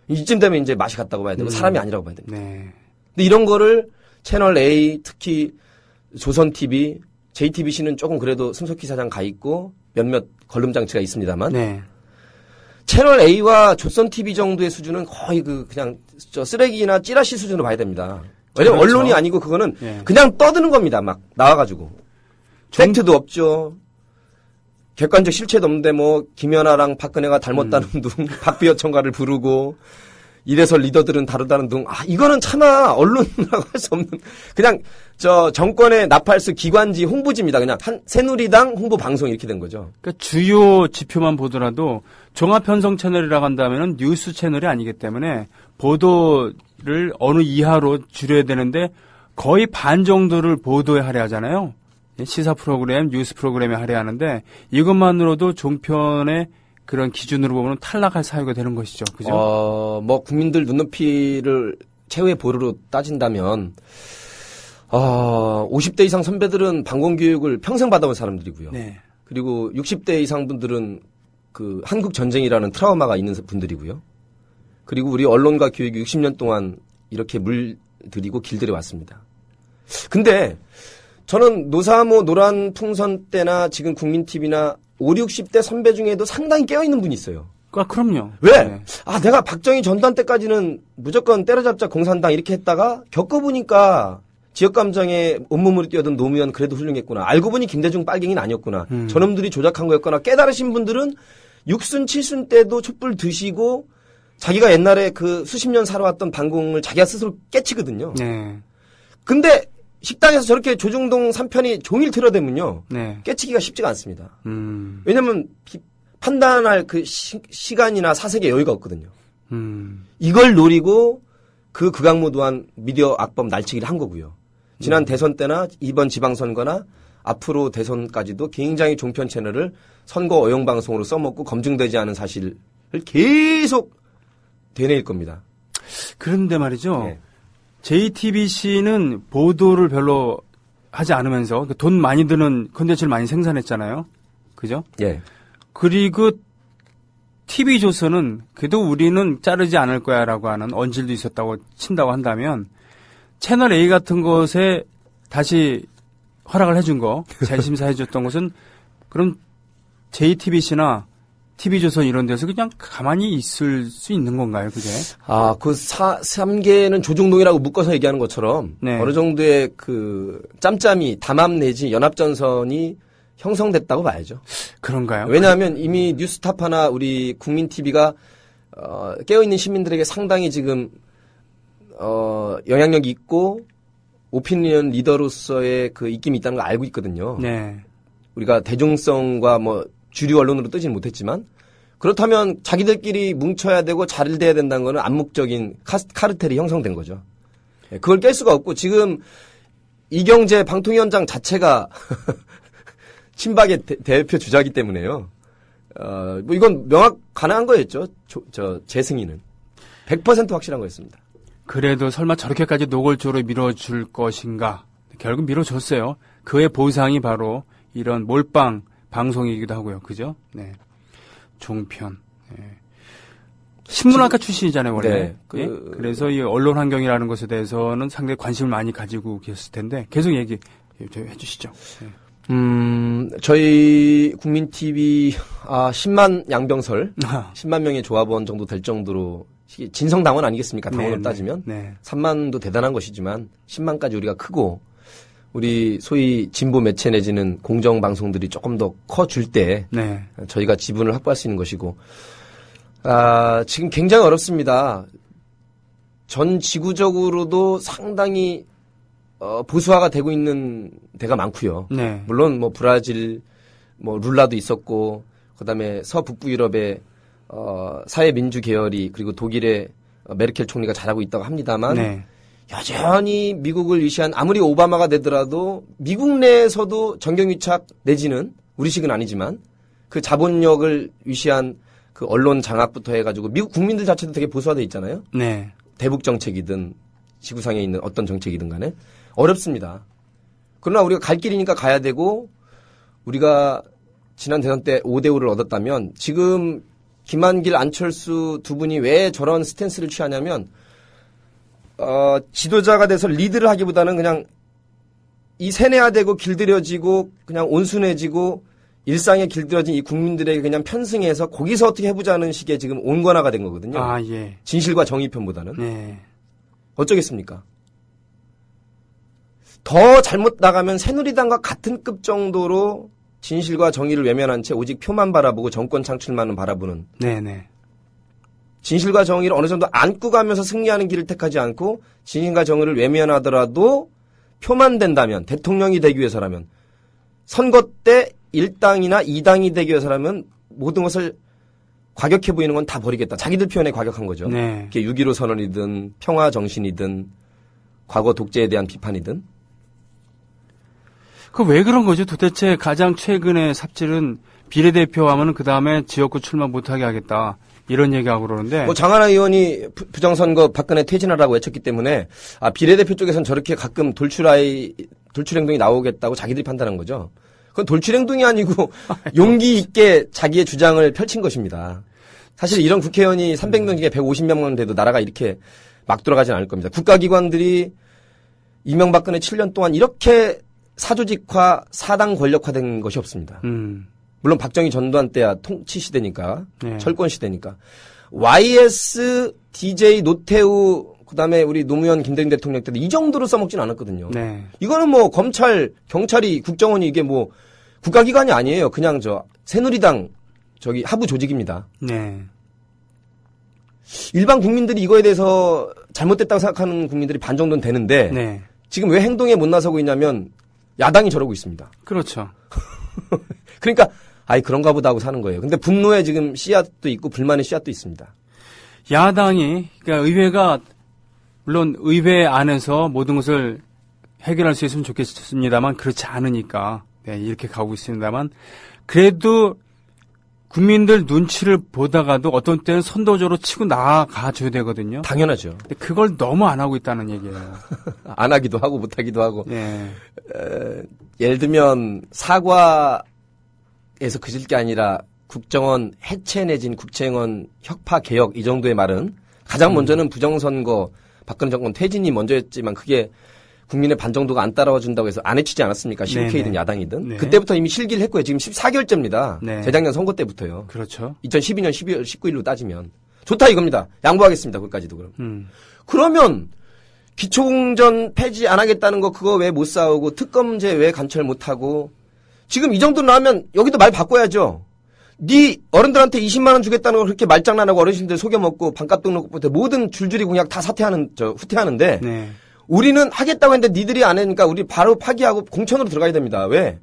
이쯤 되면 이제 맛이 갔다고 봐야 되고 사람이 아니라고 봐야 됩니다. 네. 근데 이런 거를 채널 A 특히 조선TV, JTBC는 조금 그래도 손석희 사장 가 있고 몇몇 걸름 장치가 있습니다만 네. 채널 A와 조선TV 정도의 수준은 거의 그냥 저 쓰레기나 찌라시 수준으로 봐야 됩니다. 왜냐면 그렇죠. 언론이 아니고 그거는 네. 그냥 떠드는 겁니다. 막 나와가지고 팩트도 없죠. 객관적 실체도 없는데 뭐 김연아랑 박근혜가 닮았다는 둥 박비어 청가를 부르고 이래서 리더들은 다르다는 둥 이거는 차마 언론이라고 할 수 없는 그냥 저 정권의 나팔수 기관지 홍보지입니다. 그냥 한 새누리당 홍보 방송 이렇게 된 거죠. 그러니까 주요 지표만 보더라도 종합 편성 채널이라고 한다면은 뉴스 채널이 아니기 때문에 보도를 어느 이하로 줄여야 되는데 거의 반 정도를 보도에 할애하잖아요. 시사 프로그램, 뉴스 프로그램에 할애하는데 이것만으로도 종편의 그런 기준으로 보면 탈락할 사유가 되는 것이죠. 그죠? 뭐 국민들 눈높이를 최후의 보루로 따진다면 50대 이상 선배들은 방공교육을 평생 받아온 사람들이고요. 네. 그리고 60대 이상 분들은 그 한국 전쟁이라는 트라우마가 있는 분들이고요. 그리고 우리 언론과 교육이 60년 동안 이렇게 물들이고 길들여 왔습니다. 근데 저는 노사모 노란 풍선 때나 지금 국민TV나 50, 60대 선배 중에도 상당히 깨어있는 분이 있어요. 그럼요. 왜? 네. 내가 박정희 전두환 때까지는 무조건 때려잡자 공산당 이렇게 했다가 겪어보니까 지역감정에 온몸으로 뛰어든 노무현 그래도 훌륭했구나. 알고 보니 김대중 빨갱이는 아니었구나. 저놈들이 조작한 거였거나 깨달으신 분들은 6순, 7순 때도 촛불 드시고 자기가 옛날에 그 수십 년 살아왔던 반공을 자기가 스스로 깨치거든요. 네. 근데 식당에서 저렇게 조중동 3편이 종일 틀어대면요. 네. 깨치기가 쉽지가 않습니다. 왜냐면 판단할 그 시간이나 사색의 여유가 없거든요. 이걸 노리고 그 극악무도한 미디어 악법 날치기를 한 거고요. 지난 대선 때나 이번 지방선거나 앞으로 대선까지도 굉장히 종편 채널을 선거 어용방송으로 써먹고 검증되지 않은 사실을 계속 되뇌일 겁니다. 그런데 말이죠. 네. JTBC는 보도를 별로 하지 않으면서 돈 많이 드는 콘텐츠를 많이 생산했잖아요. 그죠? 예. 그리고 TV조선은 그래도 우리는 자르지 않을 거야라고 하는 언질도 있었다고 친다고 한다면 채널 A 같은 것에 다시 허락을 해준 거, 재심사해줬던 것은 그럼 JTBC나 TV조선 이런 데서 그냥 가만히 있을 수 있는 건가요, 그게? 그 3개는 조중동이라고 묶어서 얘기하는 것처럼 네. 어느 정도의 그 짬짬이 담합 내지 연합전선이 형성됐다고 봐야죠. 그런가요? 왜냐하면 이미 뉴스타파나 우리 국민TV가 깨어있는 시민들에게 상당히 지금 영향력이 있고 오피니언 리더로서의 그 입김이 있다는 걸 알고 있거든요. 네. 우리가 대중성과 뭐 주류 언론으로 뜨지는 못했지만 그렇다면 자기들끼리 뭉쳐야 되고 잘 돼야 된다는 거는 암묵적인 카르텔이 형성된 거죠. 그걸 깰 수가 없고 지금 이경재 방통위원장 자체가 친박의 대표 주자이기 때문에요. 이건 명확 가능한 거였죠. 제 승인은 100% 확실한 거였습니다. 그래도 설마 저렇게까지 노골적으로 밀어줄 것인가. 결국 밀어줬어요. 그의 보상이 바로 이런 몰빵 방송이기도 하고요. 그죠? 네. 종편. 네. 신문학과 출신이잖아요, 원래. 네, 예? 그래서 이 언론 환경이라는 것에 대해서는 상당히 관심을 많이 가지고 계셨을 텐데 계속 얘기해 주시죠. 네. 저희 국민TV 10만 양병설, 10만 명의 조합원 정도 될 정도로 진성당원 아니겠습니까? 당원으로 네, 따지면. 네. 3만도 대단한 것이지만 10만까지 우리가 크고 우리 소위 진보 매체 내지는 공정방송들이 조금 더 커줄 때 네. 저희가 지분을 확보할 수 있는 것이고 지금 굉장히 어렵습니다. 전 지구적으로도 상당히 보수화가 되고 있는 데가 많고요. 네. 물론 뭐 브라질, 뭐 룰라도 있었고 그다음에 서북부 유럽의 사회민주 계열이 그리고 독일의 메르켈 총리가 잘하고 있다고 합니다만 네. 여전히 미국을 위시한 아무리 오바마가 되더라도 미국 내에서도 정경유착 내지는 우리식은 아니지만 그 자본력을 위시한 그 언론 장악부터 해가지고 미국 국민들 자체도 되게 보수화돼 있잖아요. 네. 대북 정책이든 지구상에 있는 어떤 정책이든 간에 어렵습니다. 그러나 우리가 갈 길이니까 가야 되고 우리가 지난 대선 때 5대5를 얻었다면 지금 김한길, 안철수 두 분이 왜 저런 스탠스를 취하냐면 지도자가 돼서 리드를 하기보다는 그냥 이 세뇌화되고 길들여지고 그냥 온순해지고 일상에 길들여진 이 국민들에게 그냥 편승해서 거기서 어떻게 해보자는 식의 지금 온건화가 된 거거든요. 예. 진실과 정의 편보다는. 네. 어쩌겠습니까? 더 잘못 나가면 새누리당과 같은 급 정도로 진실과 정의를 외면한 채 오직 표만 바라보고 정권 창출만을 바라보는. 네네. 진실과 정의를 어느 정도 안고 가면서 승리하는 길을 택하지 않고 진실과 정의를 외면하더라도 표만 된다면 대통령이 되기 위해서라면 선거 때 1당이나 2당이 되기 위해서라면 모든 것을 과격해 보이는 건 다 버리겠다. 자기들 표현에 과격한 거죠. 네. 그게 6.15 선언이든 평화 정신이든 과거 독재에 대한 비판이든. 그 왜 그런 거죠? 도대체 가장 최근의 삽질은 비례대표 하면은 그 다음에 지역구 출마 못하게 하겠다. 이런 얘기하고 그러는데. 뭐 장하나 의원이 부정선거 박근혜 퇴진하라고 외쳤기 때문에 비례대표 쪽에서는 저렇게 가끔 돌출 행동이 나오겠다고 자기들이 판단한 거죠. 그건 돌출 행동이 아니고 용기 있게 자기의 주장을 펼친 것입니다. 사실 이런 국회의원이 300명 중에 150명만 돼도 나라가 이렇게 막 돌아가진 않을 겁니다. 국가기관들이 이명박근혜 7년 동안 이렇게 사조직화, 사당 권력화된 것이 없습니다. 물론 박정희 전두환 때야 통치 시대니까, 네. 철권 시대니까. YS, DJ, 노태우, 그다음에 우리 노무현, 김대중 대통령 때도 이 정도로 써먹진 않았거든요. 네. 이거는 뭐 검찰, 경찰이, 국정원이 이게 뭐 국가기관이 아니에요. 그냥 새누리당 하부 조직입니다. 네. 일반 국민들이 이거에 대해서 잘못됐다고 생각하는 국민들이 반 정도는 되는데 네. 지금 왜 행동에 못 나서고 있냐면 야당이 저러고 있습니다. 그렇죠. 그러니까 그런가 보다 하고 사는 거예요. 근데 분노에 지금 씨앗도 있고 불만의 씨앗도 있습니다. 야당이 그러니까 의회가 물론 의회 안에서 모든 것을 해결할 수 있으면 좋겠습니다만 그렇지 않으니까 이렇게 가고 있습니다만 그래도 국민들 눈치를 보다가도 어떤 때는 선도적으로 치고 나가줘야 되거든요. 당연하죠. 근데 그걸 너무 안 하고 있다는 얘기예요. 안 하기도 하고 못 하기도 하고. 네. 예를 들면 사과에서 그칠 게 아니라 국정원 해체 내진 국정원 혁파 개혁 이 정도의 말은 가장 먼저는 부정선거 박근혜 정권 퇴진이 먼저였지만 그게 국민의 반 정도가 안 따라와 준다고 해서 안 해치지 않았습니까? CUK든 야당이든. 네. 그때부터 이미 실기를 했고요. 지금 14개월째입니다. 네. 재작년 선거 때부터요. 그렇죠. 2012년 12월 19일로 따지면. 좋다 이겁니다. 양보하겠습니다. 그것까지도 그럼. 그러면 기초공전 폐지 안 하겠다는 거 그거 왜 못 싸우고 특검제 왜 간철 못 하고 지금 이 정도 나오면 여기도 말 바꿔야죠. 네 어른들한테 20만 원 주겠다는 거 그렇게 말장난하고 어르신들 속여먹고 반값 등록부터 모든 줄줄이 공약 다 후퇴하는데 네. 우리는 하겠다고 했는데 니들이 안 하니까 우리 바로 파기하고 공천으로 들어가야 됩니다. 왜?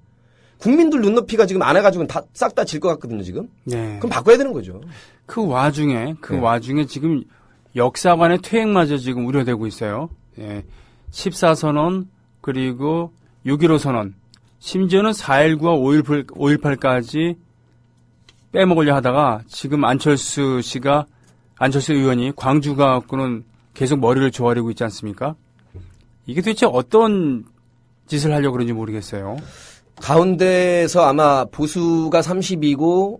국민들 눈높이가 지금 안 해가지고는 싹 다 질 것 같거든요, 지금. 네. 그럼 바꿔야 되는 거죠. 그 와중에 지금 역사관의 퇴행마저 지금 우려되고 있어요. 예. 14선언, 그리고 6.15 선언, 심지어는 4.19와 5.18까지 빼먹으려 하다가 지금 안철수 의원이 광주 가갖고는 계속 머리를 조아리고 있지 않습니까? 이게 도대체 어떤 짓을 하려고 그런지 모르겠어요. 가운데서 아마 보수가 30이고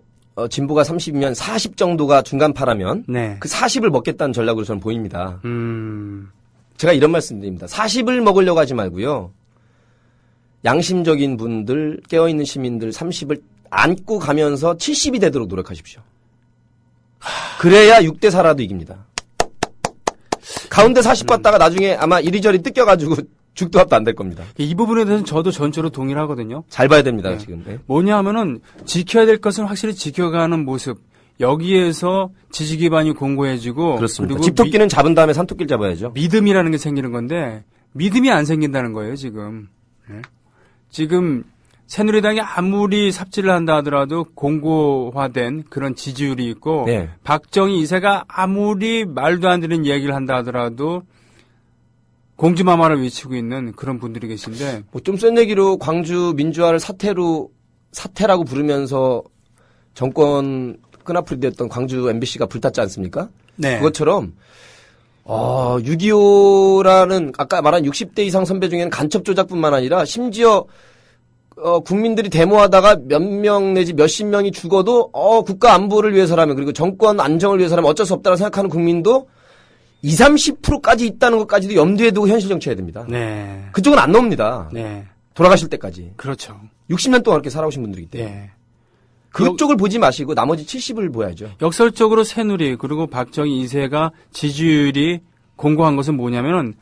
진보가 30이면 40 정도가 중간파라면 네. 그 40을 먹겠다는 전략으로 저는 보입니다. 제가 이런 말씀드립니다. 40을 먹으려고 하지 말고요. 양심적인 분들, 깨어있는 시민들 30을 안고 가면서 70이 되도록 노력하십시오. 그래야 6대 4라도 이깁니다. 가운데 40 갔다가 나중에 아마 이리저리 뜯겨가지고 죽도 합도 안 될 겁니다. 이 부분에 대해서는 저도 전적으로 동의를 하거든요. 잘 봐야 됩니다, 네. 지금. 네. 뭐냐 하면은 지켜야 될 것은 확실히 지켜가는 모습. 여기에서 지지 기반이 공고해지고 그렇습니다. 그리고 집토끼는 잡은 다음에 산토끼를 잡아야죠. 믿음이라는 게 생기는 건데 믿음이 안 생긴다는 거예요, 지금. 네. 지금 새누리당이 아무리 삽질을 한다 하더라도 공고화된 그런 지지율이 있고 네. 박정희 2세가 아무리 말도 안 되는 얘기를 한다 하더라도 공주마마를 외치고 있는 그런 분들이 계신데 뭐 좀 센 얘기로 광주 민주화를 사태라고 부르면서 정권 끈앞풀이 됐던 광주 MBC가 불탔지 않습니까? 네. 그것처럼 6.25라는 아까 말한 60대 이상 선배 중에는 간첩 조작뿐만 아니라 심지어 국민들이 데모하다가 몇 명 내지 몇십 명이 죽어도 국가 안보를 위해서라면 그리고 정권 안정을 위해서라면 어쩔 수 없다고 생각하는 국민도 20, 30%까지 있다는 것까지도 염두에 두고 현실 정치해야 됩니다. 네. 그쪽은 안 나옵니다. 네. 돌아가실 때까지. 그렇죠. 60년 동안 그렇게 살아오신 분들이기 때문에. 네. 그쪽을 보지 마시고 나머지 70을 보야죠. 역설적으로 새누리 그리고 박정희 2세가 지지율이 공고한 것은 뭐냐면은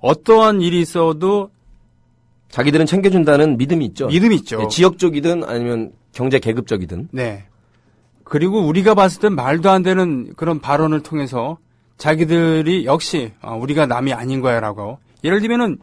어떠한 일이 있어도 자기들은 챙겨준다는 믿음이 있죠. 믿음이 있죠. 네, 지역적이든 아니면 경제 계급적이든. 네. 그리고 우리가 봤을 땐 말도 안 되는 그런 발언을 통해서 자기들이 역시 우리가 남이 아닌 거야라고. 예를 들면은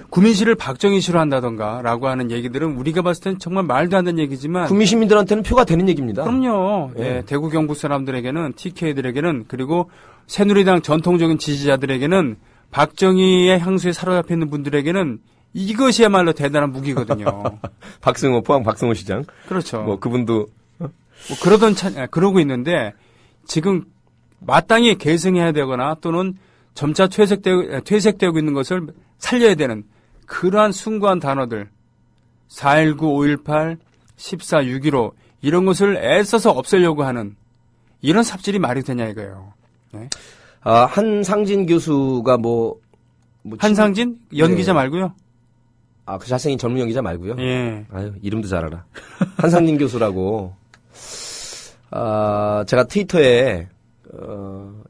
구민실을 박정희 씨로 한다던가 라고 하는 얘기들은 우리가 봤을 땐 정말 말도 안 되는 얘기지만 구민 시민들한테는 표가 되는 얘기입니다. 그럼요. 예. 예, 대구 경북 사람들에게는 TK들에게는 그리고 새누리당 전통적인 지지자들에게는 박정희의 향수에 사로잡혀 있는 분들에게는 이것이야말로 대단한 무기거든요. 박승호 포항 박승호 시장. 그렇죠. 뭐 그분도 뭐 그러고 있는데 지금 마땅히 계승해야 되거나 또는 점차 퇴색되고 있는 것을 살려야 되는 그러한 숭고한 단어들 4.19, 5.18, 14, 6.15 이런 것을 애써서 없애려고 하는 이런 삽질이 말이 되냐 이거예요. 네. 한상진 교수가 한상진? 연기자 네. 말고요. 그 잘생긴 젊은 연기자 말고요. 예. 아유, 이름도 잘 알아. 한상진 교수라고 제가 트위터에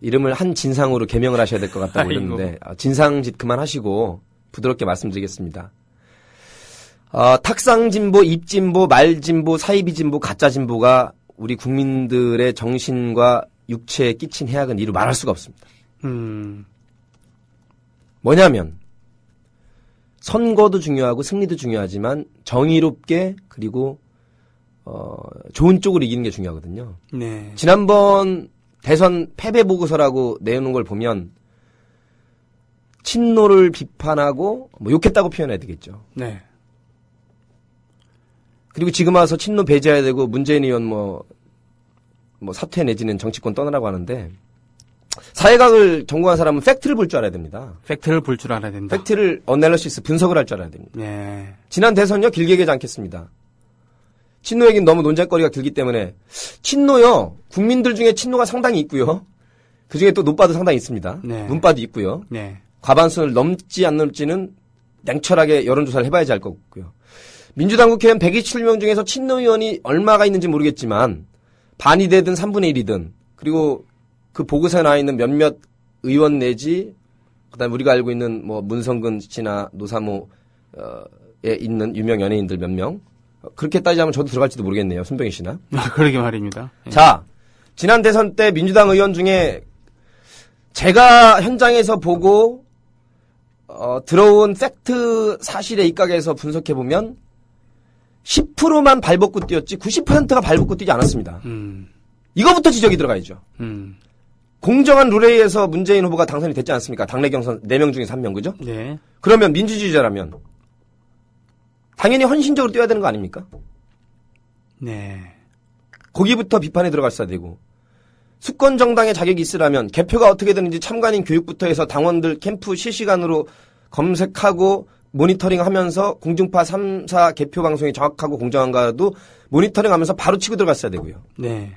이름을 한진상으로 개명을 하셔야 될 것 같다고 그랬는데 진상짓 그만하시고 부드럽게 말씀드리겠습니다. 탁상진보, 입진보, 말진보, 사이비진보, 가짜진보가 우리 국민들의 정신과 육체에 끼친 해악은 이루 말할 수가 없습니다. 뭐냐면 선거도 중요하고 승리도 중요하지만 정의롭게 그리고 좋은 쪽으로 이기는 게 중요하거든요. 네. 지난번 대선 패배 보고서라고 내놓은 걸 보면 친노를 비판하고 욕했다고 표현해야 되겠죠. 네. 그리고 지금 와서 친노 배제해야 되고 문재인 의원 뭐 사퇴 내지는 정치권 떠나라고 하는데 사회각을 전공한 사람은 팩트를 볼 줄 알아야 됩니다. 팩트를 볼 줄 알아야 된다. 팩트를 어널리시스 분석을 할 줄 알아야 됩니다. 네. 지난 대선요 길게 얘기하지 않겠습니다. 친노 얘기는 너무 논쟁거리가 길기 때문에 친노요 국민들 중에 친노가 상당히 있고요. 그중에 또 노빠도 상당히 있습니다. 네. 눈빠도 있고요. 네. 과반수를 넘지 안 넘지는 냉철하게 여론조사를 해봐야지 알 것 같고요. 민주당 국회의원 127명 중에서 친노 의원이 얼마가 있는지 모르겠지만 반이 되든 3분의 1이든 그리고 그 보고서에 나와 있는 몇몇 의원 내지 그다음에 우리가 알고 있는 문성근 씨나 노사모에 있는 유명 연예인들 몇 명 그렇게 따지자면 저도 들어갈지도 모르겠네요. 손병희 씨나. 그러게 말입니다. 네. 자, 지난 대선 때 민주당 의원 중에 제가 현장에서 보고 들어온 팩트 사실에 입각해서 분석해 보면 10%만 발벗고 뛰었지 90%가 발벗고 뛰지 않았습니다. 이거부터 지적이 들어가야죠. 공정한 룰에 의해서 문재인 후보가 당선이 됐지 않습니까? 당내 경선 4명 중에 3명, 그죠? 네. 그러면 민주주의자라면 당연히 헌신적으로 뛰어야 되는 거 아닙니까? 네. 거기부터 비판에 들어갔어야 되고 수권 정당의 자격이 있으라면 개표가 어떻게 되는지 참관인 교육부터 해서 당원들 캠프 실시간으로 검색하고 모니터링하면서 공중파 3사 개표 방송이 정확하고 공정한가도 모니터링하면서 바로 치고 들어갔어야 되고요. 네.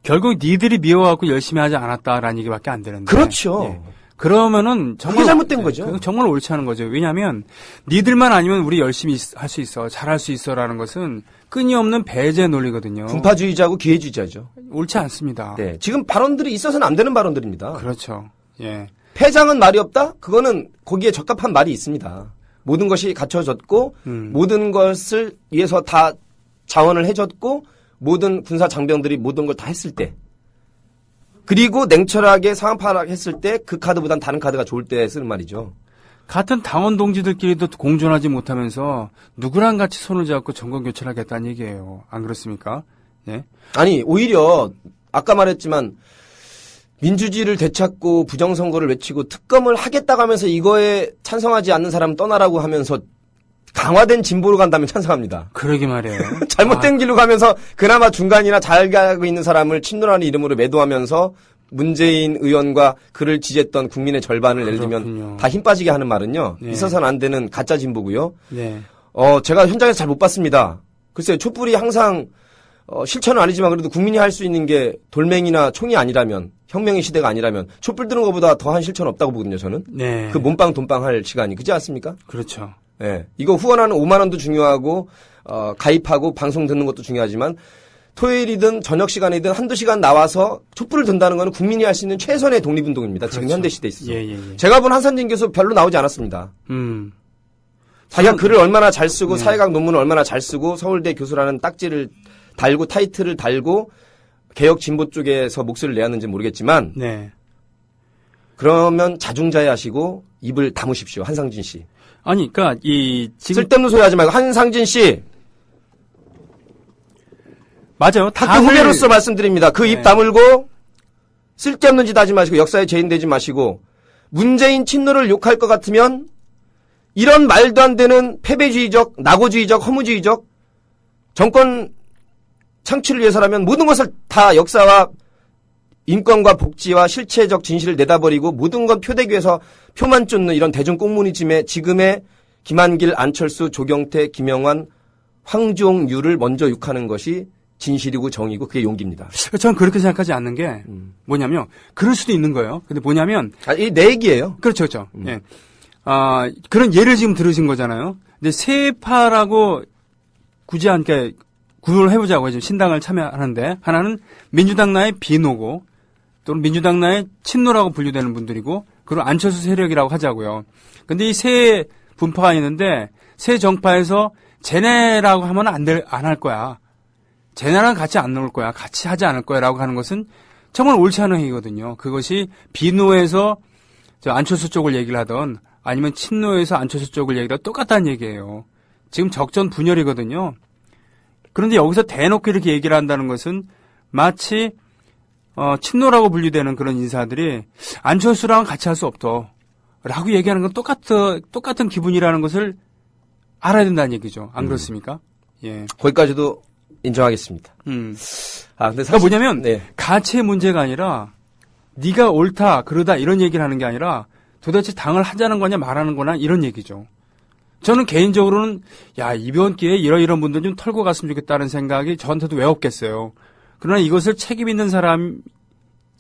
결국 니들이 미워갖고 열심히 하지 않았다라는 얘기밖에 안 되는데. 그렇죠. 네. 그러면은 정말 그게 잘못된 거죠. 정말 옳지 않은 거죠. 왜냐하면 니들만 아니면 우리 열심히 할 수 있어, 잘할 수 있어라는 것은 끊임없는 배제 논리거든요. 분파주의자고 기회주의자죠. 옳지 않습니다. 네, 지금 발언들이 있어서는 안 되는 발언들입니다. 그렇죠. 예. 패장은 말이 없다? 그거는 거기에 적합한 말이 있습니다. 모든 것이 갖춰졌고 모든 것을 위해서 다 자원을 해줬고 모든 군사 장병들이 모든 걸 다 했을 때 그리고 냉철하게 상황 파악했을 때 그 카드보단 다른 카드가 좋을 때 쓰는 말이죠. 같은 당원 동지들끼리도 공존하지 못하면서 누구랑 같이 손을 잡고 정권 교체하겠다는 얘기예요. 안 그렇습니까? 네. 아니 오히려 아까 말했지만 민주주의를 되찾고 부정선거를 외치고 특검을 하겠다고 하면서 이거에 찬성하지 않는 사람은 떠나라고 하면서 강화된 진보로 간다면 찬성합니다. 그러게 말이에요. 잘못된 길로 가면서 그나마 중간이나 잘 가고 있는 사람을 친노라는 이름으로 매도하면서 문재인 의원과 그를 지지했던 국민의 절반을 예를 들면 다 힘 빠지게 하는 말은요. 네. 있어서는 안 되는 가짜 진보고요. 네. 제가 현장에서 잘 못 봤습니다. 글쎄요. 촛불이 항상 실천은 아니지만 그래도 국민이 할 수 있는 게 돌멩이나 총이 아니라면 혁명의 시대가 아니라면 촛불 드는 것보다 더한 실천 없다고 보거든요. 저는. 네. 그 몸빵 돈빵 할 시간이 그렇지 않습니까? 그렇죠. 네. 이거 후원하는 5만 원도 중요하고 가입하고 방송 듣는 것도 중요하지만 토요일이든 저녁 시간이든 한두 시간 나와서 촛불을 든다는 것은 국민이 할 수 있는 최선의 독립운동입니다. 그렇죠. 지금 현대 시대에 있어서. 예. 제가 본 한산진 교수 별로 나오지 않았습니다. 자기가 글을 얼마나 잘 쓰고 사회학 논문을 얼마나 잘 쓰고 서울대 교수라는 딱지를 달고 타이틀을 달고 개혁 진보 쪽에서 목소리를 내었는지 모르겠지만 네. 그러면 자중자애하시고 입을 다무십시오. 한상진 씨. 아니, 그러니까 지금 쓸데없는 소리 하지 말고 한상진 씨. 맞아요. 학교 후배로서 말씀드립니다. 그 입 다물고 쓸데없는 짓 하지 마시고 역사에 죄인되지 마시고 문재인 친노를 욕할 것 같으면 이런 말도 안 되는 패배주의적, 낙오주의적, 허무주의적 정권 창출을 위해서라면 모든 것을 다 역사와 인권과 복지와 실체적 진실을 내다버리고 모든 건 표되기 위해서 표만 쫓는 이런 대중 꽁무니즘에 지금의 김한길, 안철수, 조경태, 김영환, 황종유를 먼저 욕하는 것이 진실이고 정의고 그게 용기입니다. 저는 그렇게 생각하지 않는 게 뭐냐면 그럴 수도 있는 거예요. 근데 뭐냐면 이 내 얘기예요. 그렇죠. 예. 그런 예를 지금 들으신 거잖아요. 근데 세파라고 굳이 함께 구분을 해보자고 해서 신당을 참여하는데 하나는 민주당 내의 비노고 또는 민주당 내의 친노라고 분류되는 분들이고 그리고 안철수 세력이라고 하자고요. 근데 이 세 분파가 있는데 세 정파에서 쟤네라고 하면 안 할 거야. 쟤네랑 같이 안 놀 거야. 같이 하지 않을 거야. 라고 하는 것은 정말 옳지 않은 행위거든요. 그것이 비노에서 안철수 쪽을 얘기를 하던 아니면 친노에서 안철수 쪽을 얘기를 하던 똑같다는 얘기예요. 지금 적전 분열이거든요. 그런데 여기서 대놓고 이렇게 얘기를 한다는 것은 마치 친노라고 분류되는 그런 인사들이 안철수랑 같이 할 수 없다. 라고 얘기하는 건 똑같은 기분이라는 것을 알아야 된다는 얘기죠. 안 그렇습니까? 예. 거기까지도 인정하겠습니다. 근데 그러니까 뭐냐면 가치의 문제가 아니라 네가 옳다 그러다 이런 얘기를 하는 게 아니라 도대체 당을 하자는 거냐 말하는 거냐 이런 얘기죠. 저는 개인적으로는 이번 기회에 이런 분들 좀 털고 갔으면 좋겠다는 생각이 저한테도 왜 없겠어요. 그러나 이것을 책임 있는 사람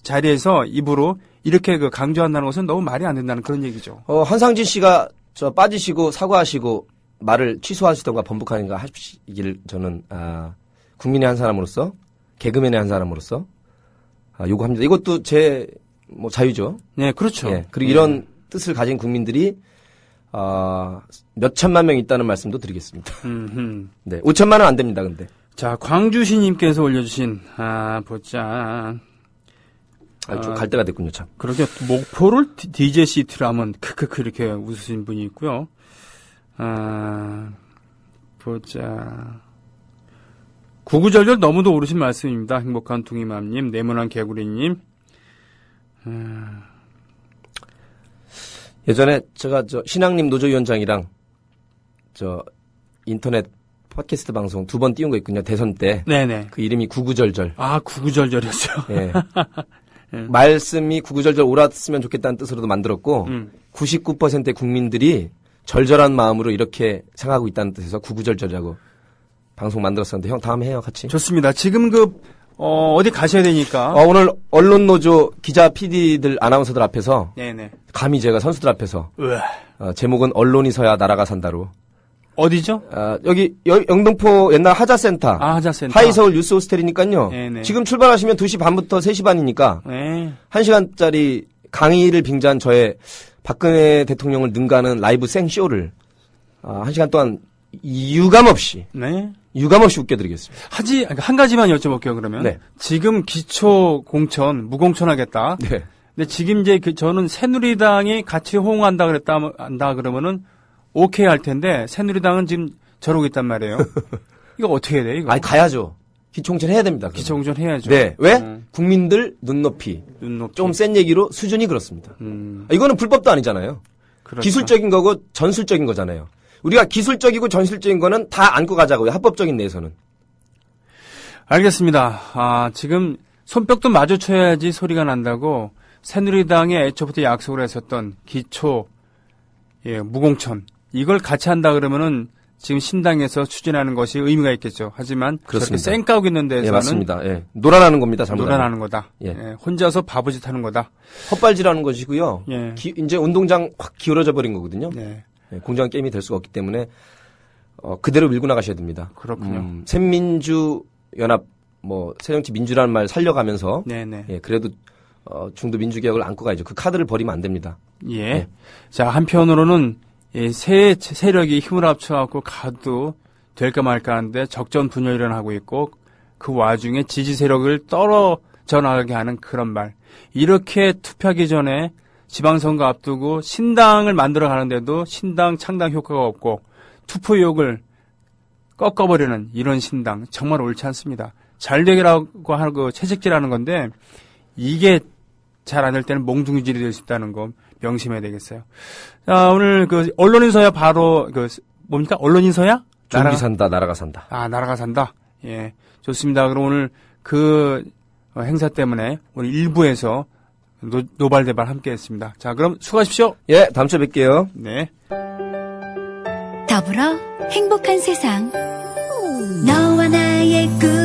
자리에서 입으로 이렇게 강조한다는 것은 너무 말이 안 된다는 그런 얘기죠. 한상진 씨가 빠지시고 사과하시고 말을 취소하시던가 번복하는가 하시기를 저는 국민의 한 사람으로서 개그맨의 한 사람으로서 요구합니다. 이것도 제 자유죠. 네, 그렇죠. 예, 그리고 이런 뜻을 가진 국민들이 몇 천만 명 있다는 말씀도 드리겠습니다. 네, 5천만은 안 됩니다. 근데 자, 광주시님께서 올려주신 보자. 좀 갈 때가 됐군요, 참. 그렇게 목포를 DJ 시티로 하면 크크크 이렇게 웃으신 분이 있고요. 보자. 구구절절 너무도 오르신 말씀입니다. 행복한 둥이맘님, 네모난 개구리님. 예전에 제가 신앙님 노조위원장이랑 인터넷 팟캐스트 방송 2번 띄운 거 있군요. 대선 때. 네네. 그 이름이 구구절절. 아, 구구절절이었어요. 예. 말씀이 구구절절 옳았으면 좋겠다는 뜻으로도 만들었고 99%의 국민들이 절절한 마음으로 이렇게 생각하고 있다는 뜻에서 구구절절이라고 방송 만들었었는데 형 다음에 해요 같이. 좋습니다. 지금 어디 가셔야 되니까. 오늘 언론노조 기자 PD들 아나운서들 앞에서 네네. 감히 제가 선수들 앞에서 으아. 제목은 언론이 서야 나라가 산다로. 어디죠? 여기 영등포 옛날 하자센터. 하자센터. 하이서울 뉴스 호스텔이니까요. 네네. 지금 지금 출발하시면 2시 반부터 3시 반이니까 네. 1시간짜리 강의를 빙자한 저의 박근혜 대통령을 능가하는 라이브 생쇼를 1시간 동안 유감없이 웃겨드리겠습니다. 한 가지만 여쭤볼게요, 그러면. 네. 지금 기초 공천, 무공천하겠다. 네. 근데 지금 이제 저는 새누리당이 같이 호응한다 그러면은 오케이 할 텐데, 새누리당은 지금 저러고 있단 말이에요. 이거 어떻게 해야 돼, 이거? 가야죠. 기초공천 해야 됩니다. 그러면. 기초공천 해야죠. 네. 왜? 국민들 눈높이. 좀 센 얘기로 수준이 그렇습니다. 이거는 불법도 아니잖아요. 그렇죠. 기술적인 거고 전술적인 거잖아요. 우리가 기술적이고 전술적인 거는 다 안고 가자고요. 합법적인 내에서는. 알겠습니다. 지금 손뼉도 마주쳐야지 소리가 난다고 새누리당에 애초부터 약속을 했었던 기초 무공천 이걸 같이 한다 그러면은 지금 신당에서 추진하는 것이 의미가 있겠죠. 하지만 그렇습니다. 저렇게 쌩까고 있는 데서는 맞습니다. 예. 놀아나는 겁니다. 놀아나는 거다. 예. 혼자서 바보짓 하는 거다. 헛발질하는 것이고요. 예. 이제 운동장 확 기울어져 버린 거거든요. 네. 공정 게임이 될 수가 없기 때문에 그대로 밀고 나가셔야 됩니다. 그렇군요. 새민주 연합 새정치 민주라는 말 살려가면서 네네. 그래도 중도 민주개혁을 안고 가야죠. 그 카드를 버리면 안 됩니다. 예. 네. 자, 한편으로는 새 세력이 힘을 합쳐갖고 가도 될까 말까 하는데 적전분열이 일어나고 있고 그 와중에 지지 세력을 떨어져 나가게 하는 그런 말. 이렇게 투표하기 전에 지방선거 앞두고 신당을 만들어 가는데도 신당 창당 효과가 없고 투표욕을 꺾어버리는 이런 신당 정말 옳지 않습니다. 잘 되기라고 하고 채찍질하는 건데 이게 잘 안 될 때는 몽둥이질이 될 수 있다는 거 명심해야 되겠어요. 자, 오늘 언론인서야 바로 뭡니까? 언론인서야? 좀비 산다, 나라가 산다. 나라가 산다. 예, 좋습니다. 그럼 오늘 그 행사 때문에 오늘 1부에서 노발대발 함께했습니다. 자, 그럼 수고하십시오. 예, 다음 주에 뵐게요. 네. 더불어 행복한 세상. 너와 나의 꿈